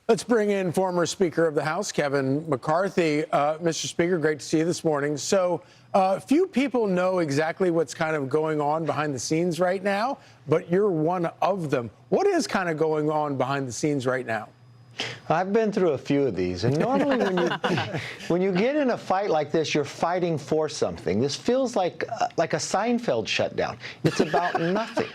Let's bring in former Speaker of the House, Kevin McCarthy. Mr. Speaker, great to see you this morning. So few people know exactly what's kind of going on behind the scenes right now, but you're one of them. What is kind of going on behind the scenes right now? I've been through a few of these, and normally when you get in a fight like this, you're fighting for something. This feels like a Seinfeld shutdown. It's about nothing.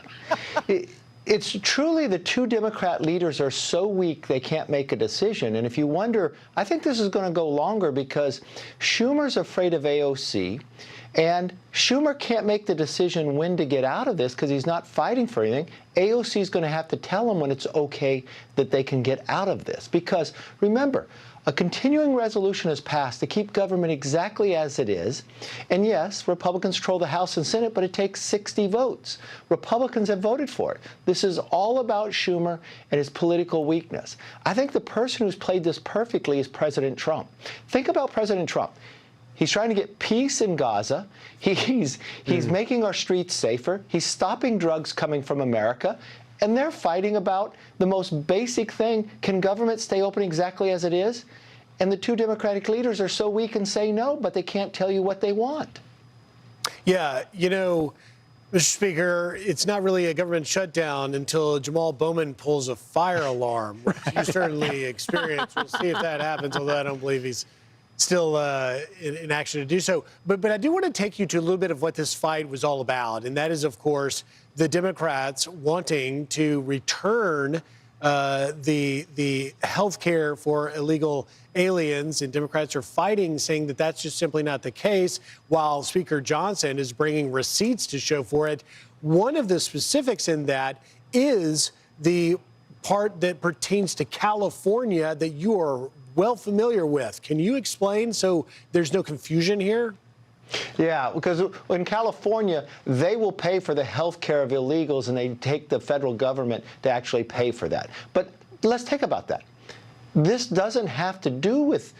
It's truly the two Democrat leaders are so weak they can't make a decision. And if you wonder, I think this is going to go longer because Schumer's afraid of AOC, and Schumer can't make the decision when to get out of this because he's not fighting for anything. AOC is going to have to tell him when it's okay that they can get out of this. Because remember, a continuing resolution is passed to keep government exactly as it is. And yes, Republicans control the House and Senate, but it takes 60 votes. Republicans have voted for it. This is all about Schumer and his political weakness. I think the person who's played this perfectly is President Trump. Think about President Trump. He's trying to get peace in Gaza. He's making our streets safer. He's stopping drugs coming from America. And they're fighting about the most basic thing. Can government stay open exactly as it is? And the two Democratic leaders are so weak and say no, but they can't tell you what they want. Yeah, you know, Mr. Speaker, it's not really a government shutdown until Jamal Bowman pulls a fire alarm, which you certainly experienced. We'll see if that happens, although I don't believe he's still in action to do so. But I do want to take you to a little bit of what this fight was all about, and that is, of course, the Democrats wanting to return the health care for illegal aliens, and Democrats are fighting, saying that that's just simply not the case, while Speaker Johnson is bringing receipts to show for it. One of the specifics in that is the part that pertains to California that you are well familiar with. Can you explain so there's no confusion here? Yeah, because in California, they will pay for the health care of illegals, and they take the federal government to actually pay for that. But let's think about that. This doesn't have to do with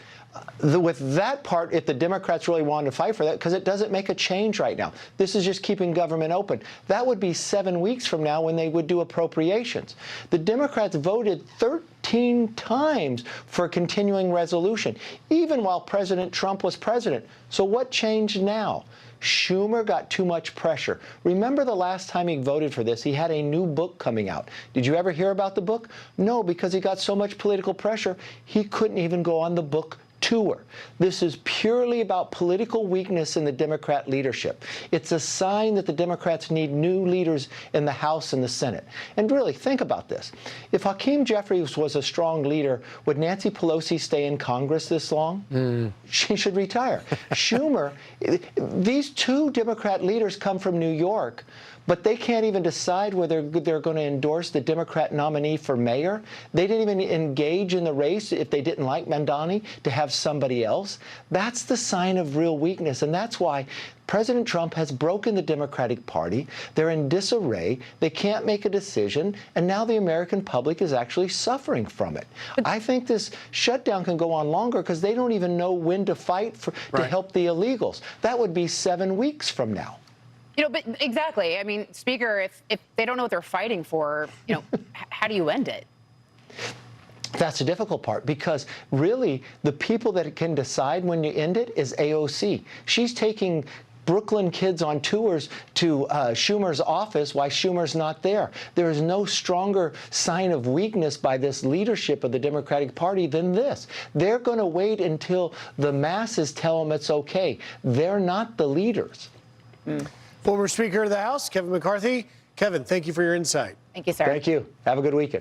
that part if the Democrats really wanted to fight for that, because it doesn't make a change right now. This is just keeping government open. That would be 7 weeks from now when they would do appropriations. The Democrats voted 13 times for a continuing resolution, even while President Trump was president. So what changed now? Schumer got too much pressure. Remember the last time he voted for this, he had a new book coming out. Did you ever hear about the book? No, because he got so much political pressure, he couldn't even go on the book tour. This is purely about political weakness in the Democrat leadership. It's a sign that the Democrats need new leaders in the House and the Senate. And really, think about this. If Hakeem Jeffries was a strong leader, would Nancy Pelosi stay in Congress this long? She should retire. Schumer, these two Democrat leaders come from New York, but they can't even decide whether they're going to endorse the Democrat nominee for mayor. They didn't even engage in the race if they didn't like Mandani to have somebody else. That's the sign of real weakness, and that's why President Trump has broken the Democratic Party. They're in disarray. They can't make a decision, and now the American public is actually suffering from it. I think this shutdown can go on longer because they don't even know when to fight to help the illegals. That would be 7 weeks from now. You know, but exactly. I mean, Speaker, if they don't know what they're fighting for, you know, how do you end it? That's the difficult part, because really the people that can decide when you end it is AOC. She's taking Brooklyn kids on tours to Schumer's office while Schumer's not there. There is no stronger sign of weakness by this leadership of the Democratic Party than this. They're going to wait until the masses tell them it's okay. They're not the leaders. Former Speaker of the House, Kevin McCarthy. Kevin, thank you for your insight. Thank you, sir. Thank you. Have a good weekend.